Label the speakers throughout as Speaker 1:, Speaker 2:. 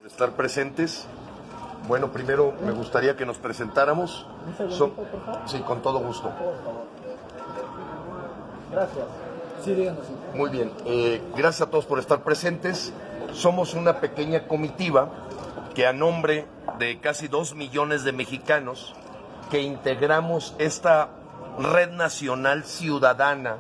Speaker 1: Estar presentes. Bueno, primero me gustaría que nos presentáramos. Sí, con todo gusto.
Speaker 2: Gracias. Sí, díganos.
Speaker 1: Muy bien, gracias a todos por estar presentes. Somos una pequeña comitiva que a nombre de casi 2 millones de mexicanos que integramos esta red nacional ciudadana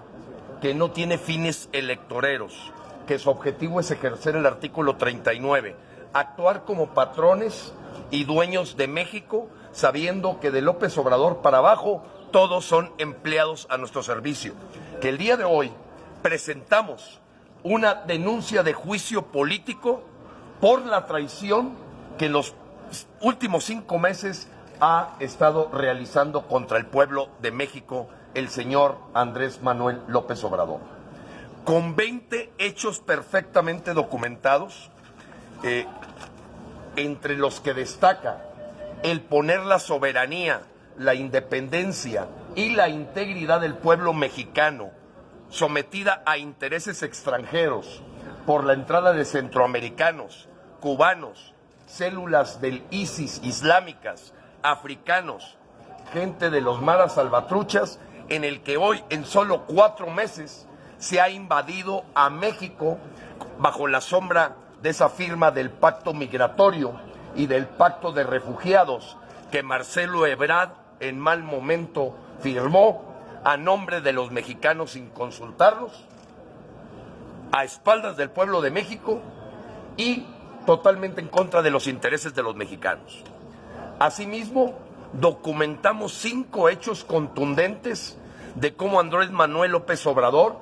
Speaker 1: que no tiene fines electoreros, que su objetivo es ejercer el artículo 39, actuar como patrones y dueños de México, sabiendo que de López Obrador para abajo todos son empleados a nuestro servicio. Que el día de hoy presentamos una denuncia de juicio político por la traición que en los últimos 5 meses ha estado realizando contra el pueblo de México el señor Andrés Manuel López Obrador. Con 20 hechos perfectamente documentados, entre los que destaca el poner la soberanía, la independencia y la integridad del pueblo mexicano sometida a intereses extranjeros por la entrada de centroamericanos, cubanos, células del ISIS islámicas, africanos, gente de los maras salvatruchas, en el que hoy en solo 4 meses se ha invadido a México bajo la sombra de esa firma del pacto migratorio y del pacto de refugiados que Marcelo Ebrard en mal momento firmó a nombre de los mexicanos sin consultarlos, a espaldas del pueblo de México y totalmente en contra de los intereses de los mexicanos. Asimismo, documentamos 5 hechos contundentes de cómo Andrés Manuel López Obrador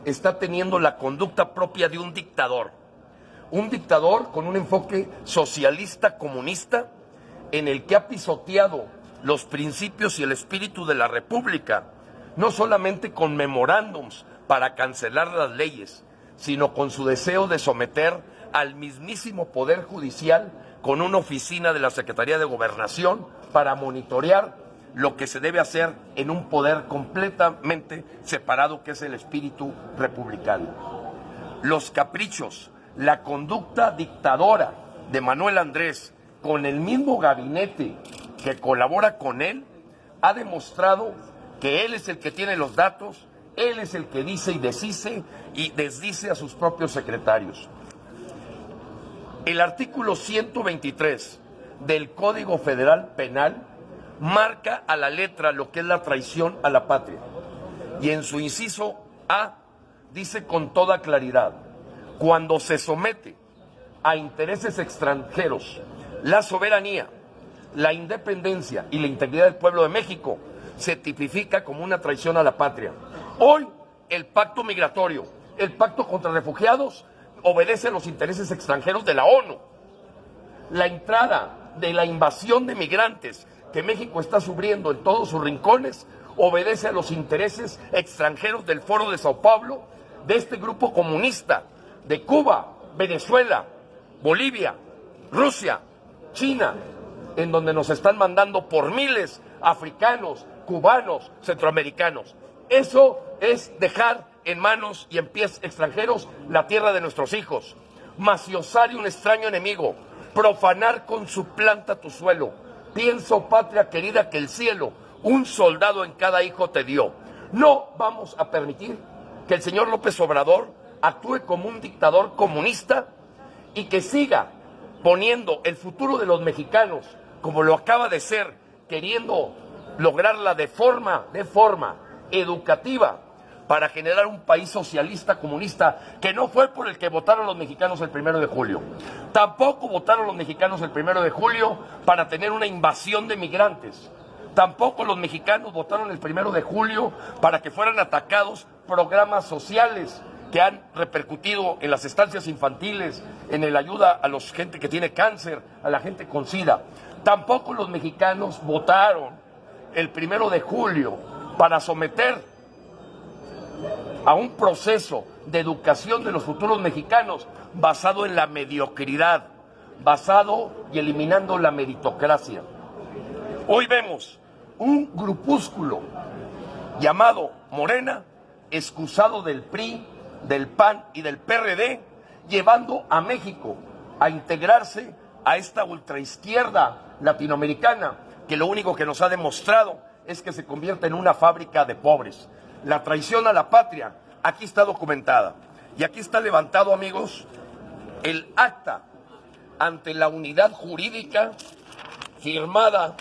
Speaker 1: está teniendo la conducta propia de un dictador con un enfoque socialista comunista en el que ha pisoteado los principios y el espíritu de la República, no solamente con memorándums para cancelar las leyes, sino con su deseo de someter al mismísimo Poder Judicial con una oficina de la Secretaría de Gobernación para monitorear lo que se debe hacer en un poder completamente separado, que es el espíritu republicano. Los caprichos, la conducta dictadora de Manuel Andrés con el mismo gabinete que colabora con él, ha demostrado que él es el que tiene los datos, él es el que dice y desdice a sus propios secretarios. El artículo 123 del Código Federal Penal marca a la letra lo que es la traición a la patria. Y en su inciso A dice con toda claridad: cuando se somete a intereses extranjeros la soberanía, la independencia y la integridad del pueblo de México, se tipifica como una traición a la patria. Hoy, el pacto migratorio, el pacto contra refugiados, obedece a los intereses extranjeros de la ONU. La entrada de la invasión de migrantes que México está sufriendo en todos sus rincones obedece a los intereses extranjeros del Foro de Sao Paulo, de este grupo comunista, de Cuba, Venezuela, Bolivia, Rusia, China, en donde nos están mandando por miles africanos, cubanos, centroamericanos. Eso es dejar en manos y en pies extranjeros la tierra de nuestros hijos, maciosar un extraño enemigo, profanar con su planta tu suelo. Pienso, patria querida, que el cielo un soldado en cada hijo te dio. No vamos a permitir que el señor López Obrador actúe como un dictador comunista y que siga poniendo el futuro de los mexicanos, como lo acaba de ser, queriendo lograrla de forma educativa para generar un país socialista comunista, que no fue por el que votaron los mexicanos el 1 de julio. Tampoco votaron los mexicanos el 1 de julio para tener una invasión de migrantes. Tampoco los mexicanos votaron el 1 de julio para que fueran atacados programas sociales que han repercutido en las estancias infantiles, en la ayuda a la gente que tiene cáncer, a la gente con SIDA. Tampoco los mexicanos votaron el 1 de julio para someter a un proceso de educación de los futuros mexicanos basado en la mediocridad, basado y eliminando la meritocracia. Hoy vemos un grupúsculo llamado Morena, excusado del PRI, del PAN y del PRD, llevando a México a integrarse a esta ultraizquierda latinoamericana, que lo único que nos ha demostrado es que se convierte en una fábrica de pobres. La traición a la patria aquí está documentada. Y aquí está levantado, amigos, el acta ante la unidad jurídica firmada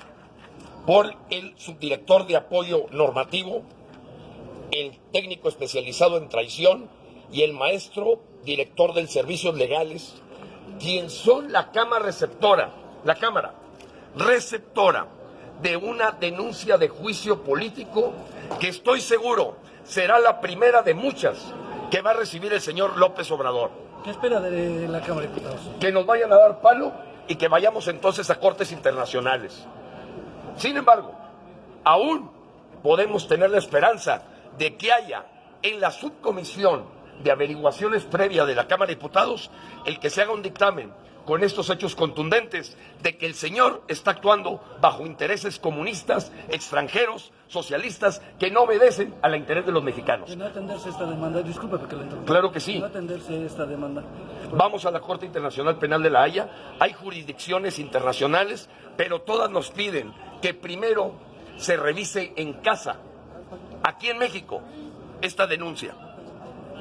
Speaker 1: por el subdirector de apoyo normativo, el técnico especializado en traición y el maestro director de servicios legales, quien son la cámara receptora de una denuncia de juicio político que estoy seguro será la primera de muchas que va a recibir el señor López Obrador.
Speaker 2: ¿Qué espera de la Cámara de Diputados?
Speaker 1: Que nos vayan a dar palo y que vayamos entonces a cortes internacionales. Sin embargo, aún podemos tener la esperanza de que haya en la subcomisión de averiguaciones previa de la Cámara de Diputados el que se haga un dictamen con estos hechos contundentes de que el señor está actuando bajo intereses comunistas, extranjeros, socialistas, que no obedecen al interés de los mexicanos.
Speaker 2: ¿De no atenderse esta demanda? Disculpe porque le interrumpo.
Speaker 1: Claro que sí.
Speaker 2: ¿De no atenderse esta demanda?
Speaker 1: Vamos a la Corte Internacional Penal de la Haya, hay jurisdicciones internacionales, pero todas nos piden que primero se revise en casa, aquí en México, esta denuncia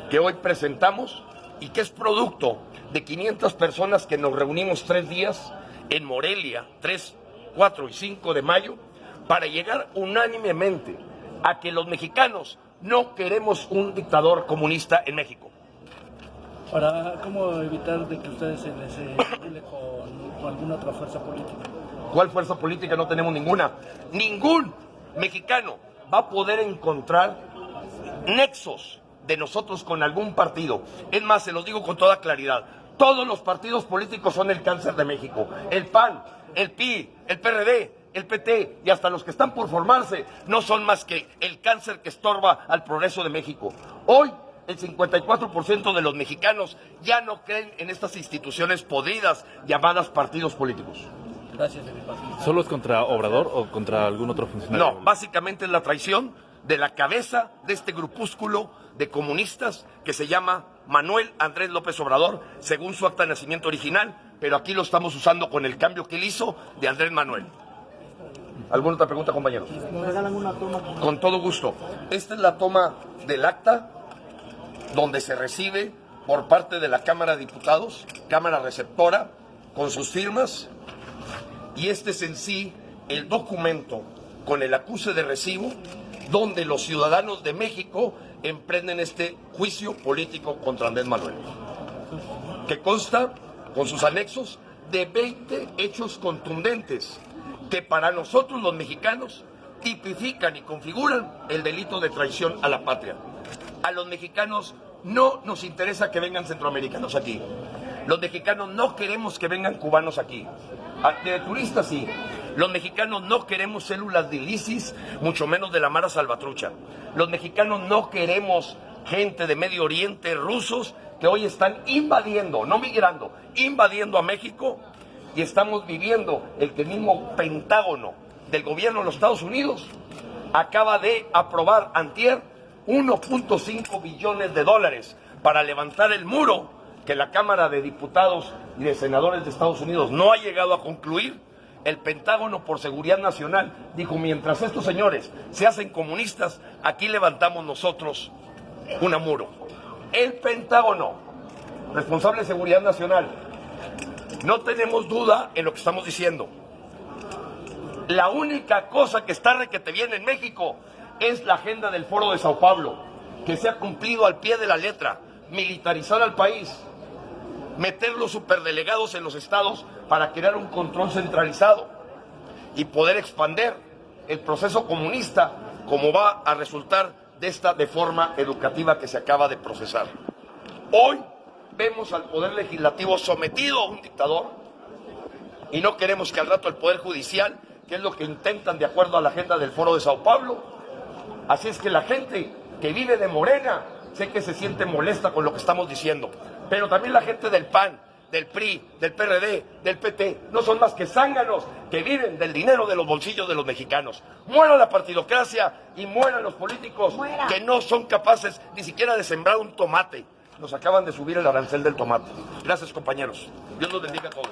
Speaker 1: que hoy presentamos y que es producto de 500 personas que nos reunimos 3 días en Morelia, 3, 4 y 5 de mayo, para llegar unánimemente a que los mexicanos no queremos un dictador comunista en México.
Speaker 2: ¿Cómo evitar de que ustedes se les vincule con alguna otra fuerza política?
Speaker 1: ¿Cuál fuerza política? No tenemos ninguna. Ningún mexicano va a poder encontrar nexos de nosotros con algún partido. Es más, se los digo con toda claridad. Todos los partidos políticos son el cáncer de México. El PAN, el PRI, el PRD, el PT y hasta los que están por formarse no son más que el cáncer que estorba al progreso de México. Hoy, el 54% de los mexicanos ya no creen en estas instituciones podridas llamadas partidos políticos.
Speaker 2: Gracias,
Speaker 3: ¿Solo es contra Obrador o contra algún otro funcionario?
Speaker 1: No, básicamente es la traición de la cabeza de este grupúsculo de comunistas que se llama Manuel Andrés López Obrador, según su acta de nacimiento original, pero aquí lo estamos usando con el cambio que él hizo de Andrés Manuel. ¿Alguna otra pregunta, compañeros?
Speaker 2: ¿Nos regalan una toma?
Speaker 1: Con todo gusto. Esta es la toma del acta donde se recibe por parte de la Cámara de Diputados, Cámara receptora, con sus firmas, y este es en sí el documento con el acuse de recibo donde los ciudadanos de México emprenden este juicio político contra Andrés Manuel, que consta, con sus anexos, de 20 hechos contundentes que para nosotros los mexicanos tipifican y configuran el delito de traición a la patria. A los mexicanos no nos interesa que vengan centroamericanos aquí. Los mexicanos no queremos que vengan cubanos aquí. De turistas sí. Los mexicanos no queremos células de ISIS, mucho menos de la Mara Salvatrucha. Los mexicanos no queremos gente de Medio Oriente, rusos, que hoy están invadiendo, no migrando, invadiendo a México, y estamos viviendo el que el mismo Pentágono del gobierno de los Estados Unidos acaba de aprobar antier 1.5 billones de dólares para levantar el muro que la Cámara de Diputados y de Senadores de Estados Unidos no ha llegado a concluir. El Pentágono, por seguridad nacional, dijo: mientras estos señores se hacen comunistas, aquí levantamos nosotros un muro. El Pentágono, responsable de seguridad nacional, no tenemos duda en lo que estamos diciendo. La única cosa que está requete bien en México es la agenda del Foro de Sao Paulo, que se ha cumplido al pie de la letra: militarizar al país, meter los superdelegados en los estados para crear un control centralizado y poder expandir el proceso comunista, como va a resultar de esta reforma educativa que se acaba de procesar. Hoy vemos al Poder Legislativo sometido a un dictador y no queremos que al rato el Poder Judicial, que es lo que intentan de acuerdo a la agenda del Foro de Sao Paulo. Así es que la gente que vive de Morena, sé que se siente molesta con lo que estamos diciendo, pero también la gente del PAN, del PRI, del PRD, del PT, no son más que zánganos que viven del dinero de los bolsillos de los mexicanos. Muera la partidocracia y mueran los políticos que no son capaces ni siquiera de sembrar un tomate. nos acaban de subir el arancel del tomate. Gracias, compañeros. Dios los bendiga a todos.